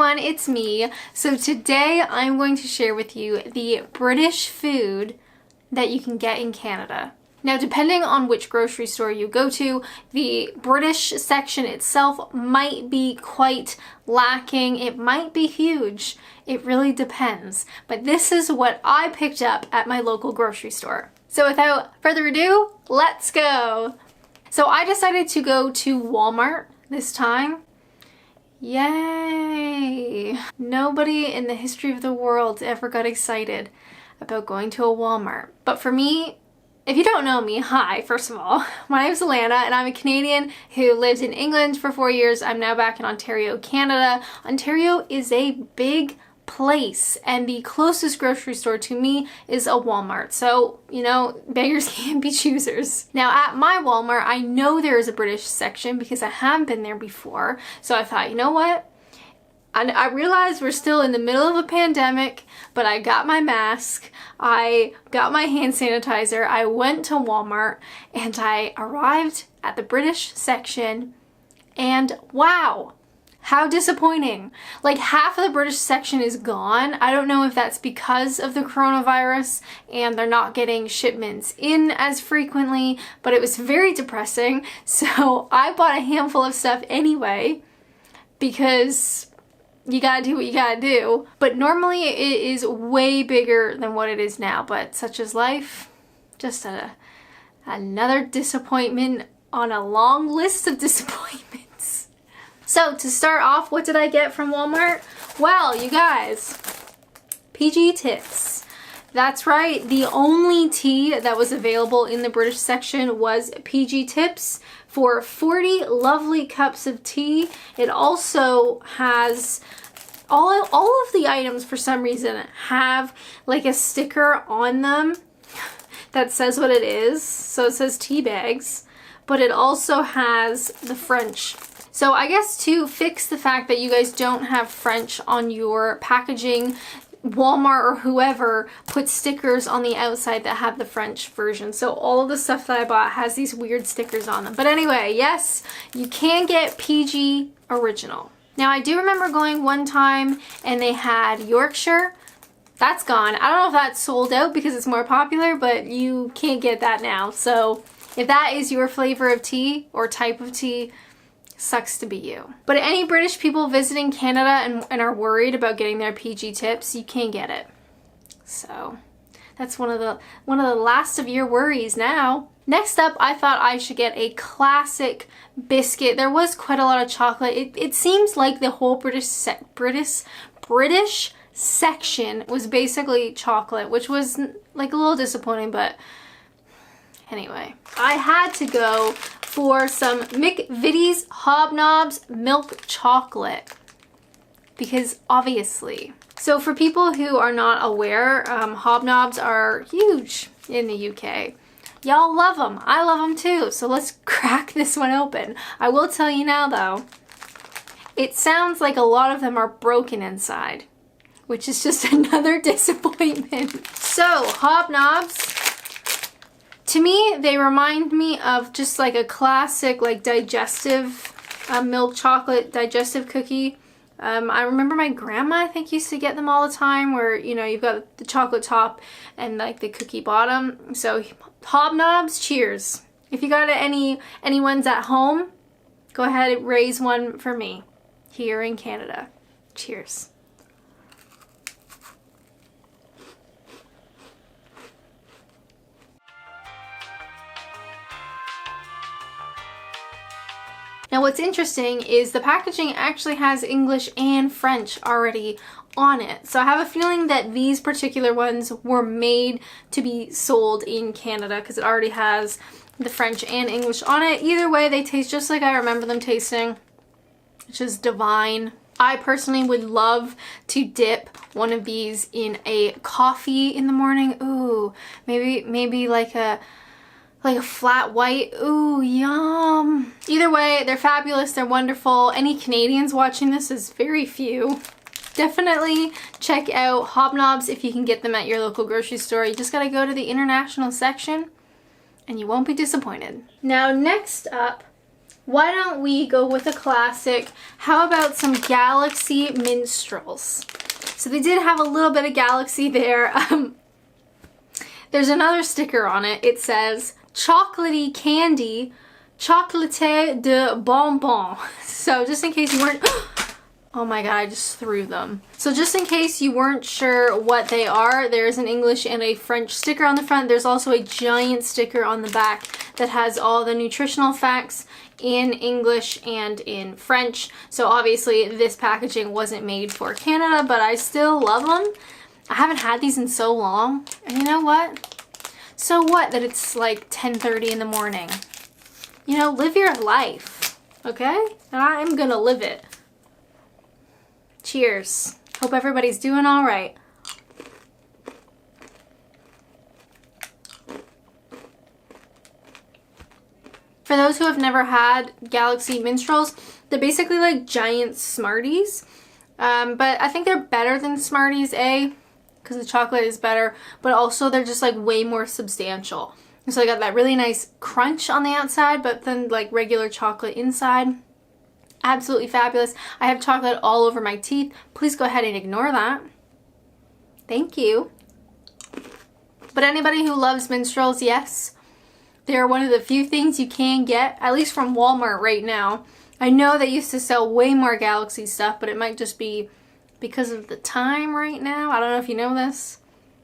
everyone, it's me. So today I'm going to share with you the British food that you can get in Canada. Now, depending on which grocery store you go to, the British section itself might be quite lacking. It might be huge. It really depends. But this is what I picked up at my local grocery store. So without further ado, let's go. So I decided to go to Walmart this time. Yay! Nobody in the history of the world ever got excited about going to a Walmart. But for me, if you don't know me, hi, first of all. My name's Alanna and I'm a Canadian who lived in England for 4 years. I'm now back in Ontario, Canada. Ontario is a big place and the closest grocery store to me is a Walmart. So, you know, beggars can't be choosers. Now at my Walmart, I know there is a British section because I have been there before. So I thought, you know what? I realized we're still in the middle of a pandemic, but I got my mask, I got my hand sanitizer, I went to Walmart, and I arrived at the British section, and wow! How disappointing. Like half of the British section is gone. I don't know if that's because of the coronavirus and they're not getting shipments in as frequently, but it was very depressing. So I bought a handful of stuff anyway because you gotta do what you gotta do. But normally it is way bigger than what it is now, but such is life. Just another disappointment on a long list of disappointments. So to start off, what did I get from Walmart? Well, you guys, PG tips. That's right, the only tea that was available in the British section was PG tips for 40 lovely cups of tea. It also has all of the items for some reason have like a sticker on them that says what it is. So it says tea bags, but it also has the French. So I guess to fix the fact that you guys don't have French on your packaging, Walmart or whoever put stickers on the outside that have the French version. So all of the stuff that I bought has these weird stickers on them. But anyway, yes, you can get PG original. Now I do remember going one time and they had Yorkshire. That's gone. I don't know if that's sold out because it's more popular, but you can't get that now. So if that is your flavor of tea or type of tea, sucks to be you. But any British people visiting Canada and are worried about getting their PG tips, you can't get it. So that's one of the last of your worries now. Next up, I thought I should get a classic biscuit. There was quite a lot of chocolate. It seems like the whole British section was basically chocolate, which was like a little disappointing, but anyway, I had to go for some McVitie's Hobnobs milk chocolate because obviously. So for people who are not aware, Hobnobs are huge in the UK. Y'all love them. I love them too. So let's crack this one open. I will tell you now though, it sounds like a lot of them are broken inside, which is just another disappointment. So Hobnobs, to me, they remind me of just like a classic like digestive milk chocolate digestive cookie. I remember my grandma, I think, used to get them all the time where, you know, you've got the chocolate top and like the cookie bottom. So Hobnobs, cheers. If you got any ones at home, go ahead and raise one for me here in Canada. Cheers. Now what's interesting is the packaging actually has English and French already on it. So I have a feeling that these particular ones were made to be sold in Canada because it already has the French and English on it. Either way, they taste just like I remember them tasting, which is divine. I personally would love to dip one of these in a coffee in the morning. Ooh, maybe like a flat white. Ooh, yum. Either way, they're fabulous. They're wonderful. Any Canadians watching this is very few. Definitely check out Hobnobs if you can get them at your local grocery store. You just gotta go to the international section and you won't be disappointed. Now next up, why don't we go with a classic? How about some Galaxy minstrels? So they did have a little bit of Galaxy there. There's another sticker on it. It says, chocolatey candy, chocolate de bonbon. So just in case you weren't, oh my god, I just threw them. So just in case you weren't sure what they are, there's an English and a French sticker on the front. There's also a giant sticker on the back that has all the nutritional facts in English and in French. So obviously this packaging wasn't made for Canada, but I still love them. I haven't had these in so long. And you know what? So what that it's like 10:30 in the morning? You know, live your life, okay? And I'm gonna live it. Cheers. Hope everybody's doing all right. For those who have never had Galaxy minstrels, they're basically like giant Smarties. But I think they're better than Smarties, because the chocolate is better, but also they're just like way more substantial. And so they got that really nice crunch on the outside, but then like regular chocolate inside. Absolutely fabulous. I have chocolate all over my teeth. Please go ahead and ignore that. Thank you. But anybody who loves minstrels, yes, they're one of the few things you can get, at least from Walmart right now. I know they used to sell way more Galaxy stuff, but it might just be because of the time right now. I don't know if you know this.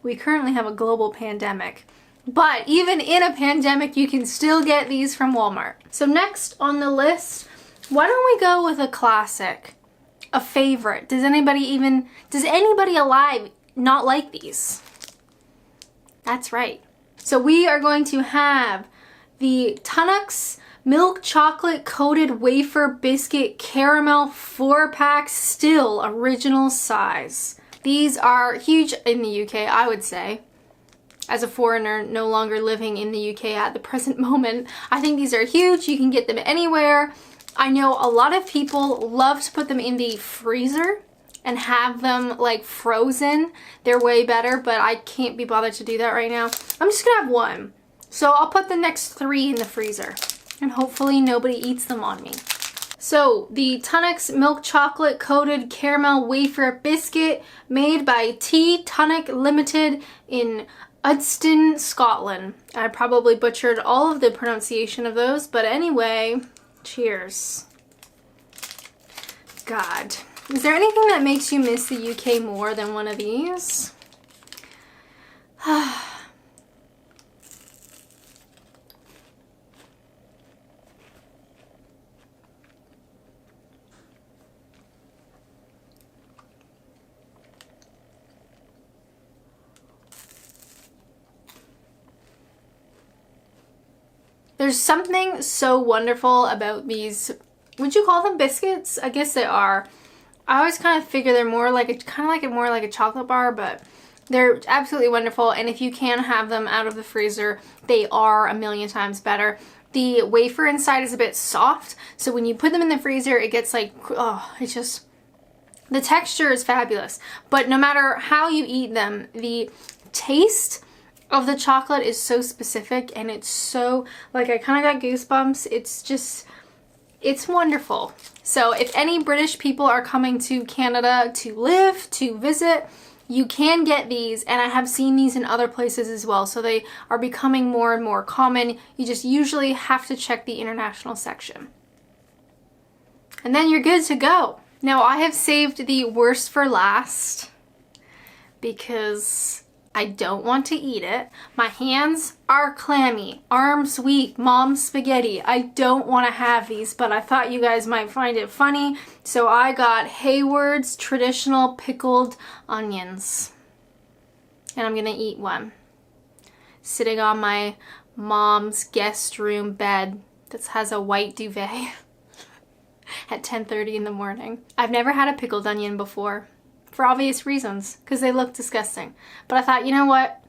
We currently have a global pandemic. But even in a pandemic, you can still get these from Walmart. So next on the list, why don't we go with a classic? A favorite. Does anybody alive not like these? That's right. So we are going to have the Tunnocks Milk Chocolate Coated Wafer Biscuit Caramel 4-pack, still original size. These are huge in the UK, I would say. As a foreigner no longer living in the UK at the present moment, I think these are huge. You can get them anywhere. I know a lot of people love to put them in the freezer and have them like frozen. They're way better, but I can't be bothered to do that right now. I'm just gonna have one. So I'll put the next 3 in the freezer and hopefully nobody eats them on me. So the Tunnocks Milk Chocolate Coated Caramel Wafer Biscuit, made by T Tunnock Limited in Udston, Scotland. I probably butchered all of the pronunciation of those, but anyway, cheers. God. Is there anything that makes you miss the UK more than one of these? There's something so wonderful about these. Would you call them biscuits? I guess they are. I always kind of figure they're more like a chocolate bar, but they're absolutely wonderful. And if you can have them out of the freezer, they are a million times better. The wafer inside is a bit soft, so when you put them in the freezer, it gets like, oh, it's just, the texture is fabulous. But no matter how you eat them, the taste of the chocolate is so specific, and it's so, like, I kind of got goosebumps. It's just, it's wonderful. So if any British people are coming to Canada to live, to visit, you can get these, and I have seen these in other places as well. So they are becoming more and more common. You just usually have to check the international section. And then you're good to go. Now I have saved the worst for last because I don't want to eat it. My hands are clammy, arms weak, mom's spaghetti. I don't want to have these, but I thought you guys might find it funny. So I got Hayward's traditional pickled onions. And I'm gonna eat one. Sitting on my mom's guest room bed that has a white duvet at 10:30 in the morning. I've never had a pickled onion before, for obvious reasons, because they look disgusting. But I thought, you know what?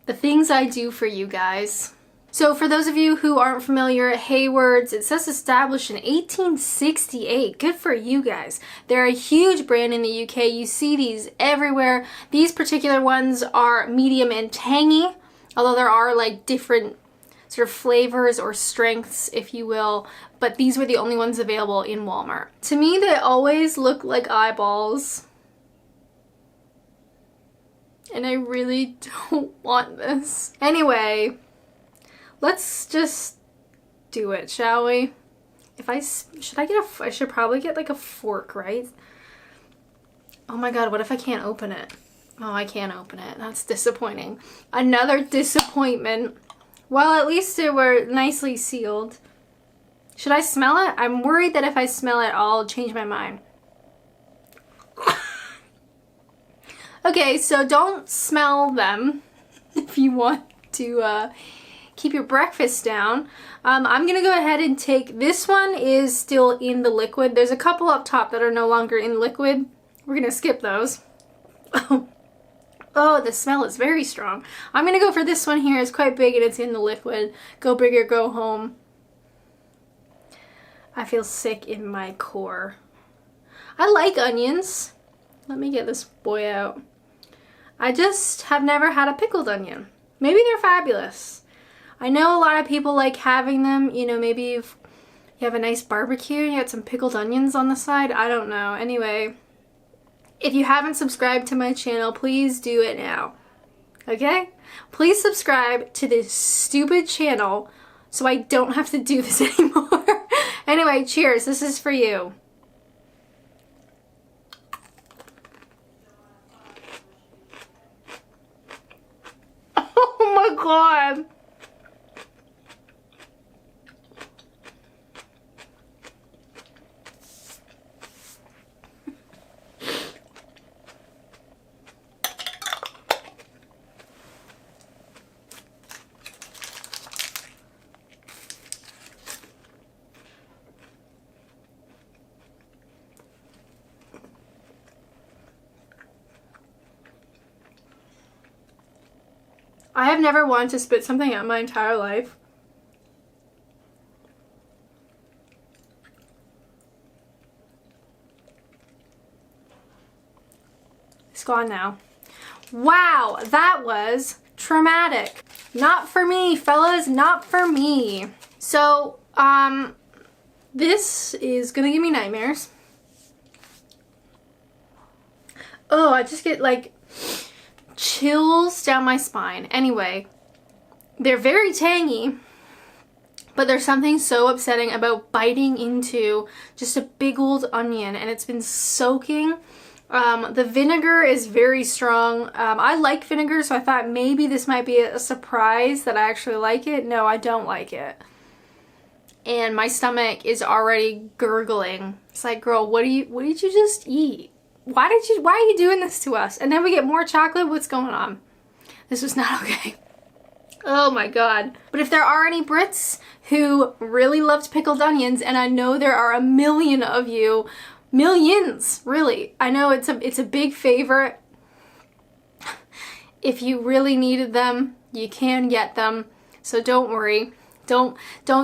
The things I do for you guys. So for those of you who aren't familiar, Hayward's, it says established in 1868. Good for you guys. They're a huge brand in the UK. You see these everywhere. These particular ones are medium and tangy, although there are like different sort of flavors or strengths, if you will, but these were the only ones available in Walmart. To me, they always look like eyeballs. And I really don't want this. Anyway, let's just do it, shall we? I should probably get like a fork, right? Oh my god, what if I can't open it? Oh, I can't open it. That's disappointing. Another disappointment. Well, at least they were nicely sealed. Should I smell it? I'm worried that if I smell it, I'll change my mind. Okay, so don't smell them if you want to keep your breakfast down. I'm gonna go ahead and take, this one is still in the liquid. There's a couple up top that are no longer in liquid. We're gonna skip those. Oh, the smell is very strong. I'm gonna go for this one here. It's quite big and it's in the liquid. Go big or go home. I feel sick in my core. I like onions. Let me get this boy out. I just have never had a pickled onion. Maybe they're fabulous. I know a lot of people like having them, you know, maybe if you have a nice barbecue and you got some pickled onions on the side. I don't know. Anyway, if you haven't subscribed to my channel, please do it now. Okay? Please subscribe to this stupid channel so I don't have to do this anymore. Anyway, cheers. This is for you. Oh my god. I have never wanted to spit something out my entire life. It's gone now. Wow, that was traumatic. Not for me, fellas, not for me. So, this is gonna give me nightmares. Oh, I just get like chills down my spine. Anyway, they're very tangy, but there's something so upsetting about biting into just a big old onion and it's been soaking. The vinegar is very strong. I like vinegar, so I thought maybe this might be a surprise that I actually like it. No, I don't like it. And my stomach is already gurgling. It's like, girl, what did you just eat? Why are you doing this to us? And then we get more chocolate? What's going on? This was not okay. Oh my god. But if there are any Brits who really loved pickled onions, and I know there are a million of you, millions, really. I know it's a big favorite. If you really needed them, you can get them. So don't worry. Don't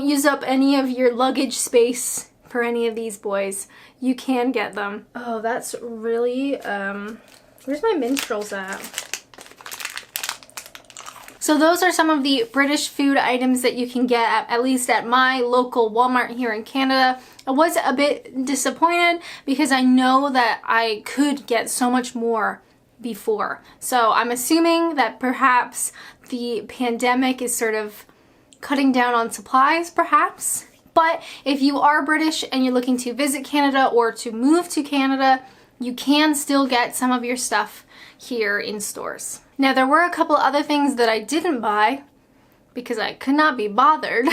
use up any of your luggage space for any of these boys. You can get them. Oh, that's really, where's my minstrels at? So those are some of the British food items that you can get at least at my local Walmart here in Canada. I was a bit disappointed because I know that I could get so much more before. So I'm assuming that perhaps the pandemic is sort of cutting down on supplies, perhaps. But if you are British and you're looking to visit Canada or to move to Canada, you can still get some of your stuff here in stores. Now, there were a couple other things that I didn't buy because I could not be bothered.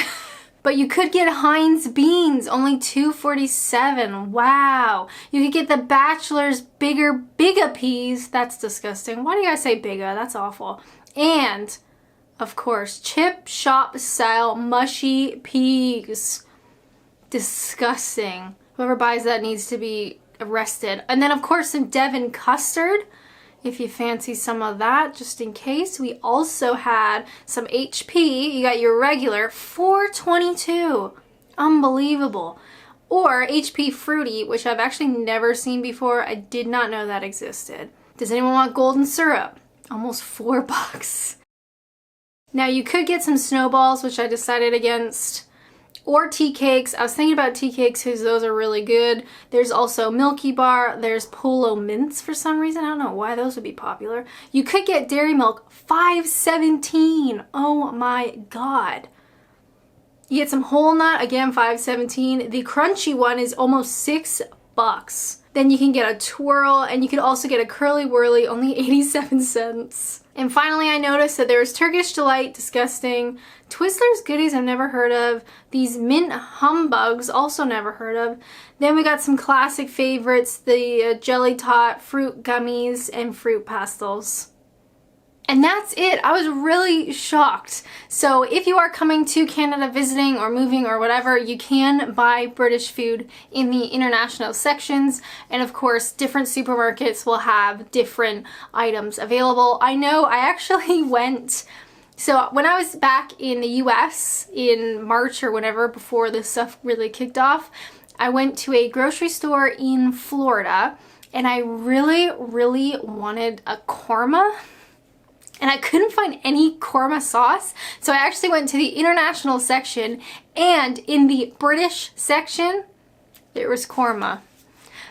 But you could get Heinz beans, only $2.47. Wow. You could get the Bachelor's Bigga peas. That's disgusting. Why do you guys say Bigga? That's awful. And, of course, chip shop style mushy peas. Disgusting. Whoever buys that needs to be arrested. And then, of course, some Devon custard, if you fancy some of that, just in case. We also had some HP. You got your regular $4.22. Unbelievable. Or HP Fruity, which I've actually never seen before. I did not know that existed. Does anyone want golden syrup? Almost $4. Now you could get some snowballs, which I decided against, or tea cakes. I was thinking about tea cakes because those are really good. There's also Milky Bar. There's Polo Mints for some reason. I don't know why those would be popular. You could get Dairy Milk, $5.17. Oh my God. You get some Whole Nut, again, $5.17. The crunchy one is almost $6. Then you can get a Twirl, and you can also get a Curly Whirly, only 87 cents. And finally, I noticed that there's Turkish Delight, disgusting. Twizzlers goodies I've never heard of. These Mint Humbugs, also never heard of. Then we got some classic favorites, the Jelly Tot, fruit gummies, and fruit pastels. And that's it. I was really shocked. So if you are coming to Canada visiting or moving or whatever, you can buy British food in the international sections. And of course, different supermarkets will have different items available. I know I actually went, so when I was back in the US in March or whenever, before this stuff really kicked off, I went to a grocery store in Florida and I really wanted a korma. And I couldn't find any korma sauce, so I actually went to the international section, and in the British section, there was korma.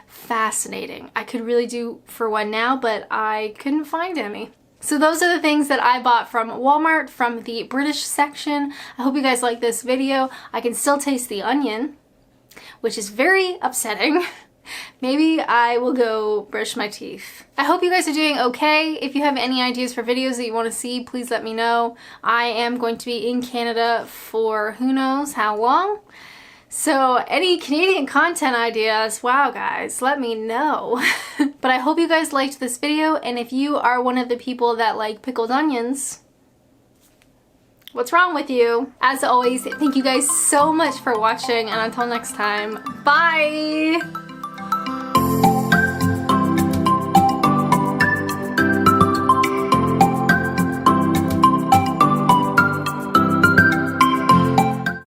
Fascinating. I could really do for one now, but I couldn't find any. So those are the things that I bought from Walmart from the British section. I hope you guys like this video. I can still taste the onion, which is very upsetting. Maybe I will go brush my teeth. I hope you guys are doing okay. If you have any ideas for videos that you want to see, please let me know. I am going to be in Canada for who knows how long. So any Canadian content ideas, wow guys, let me know. But I hope you guys liked this video, and if you are one of the people that like pickled onions, what's wrong with you? As always, thank you guys so much for watching, and until next time, bye!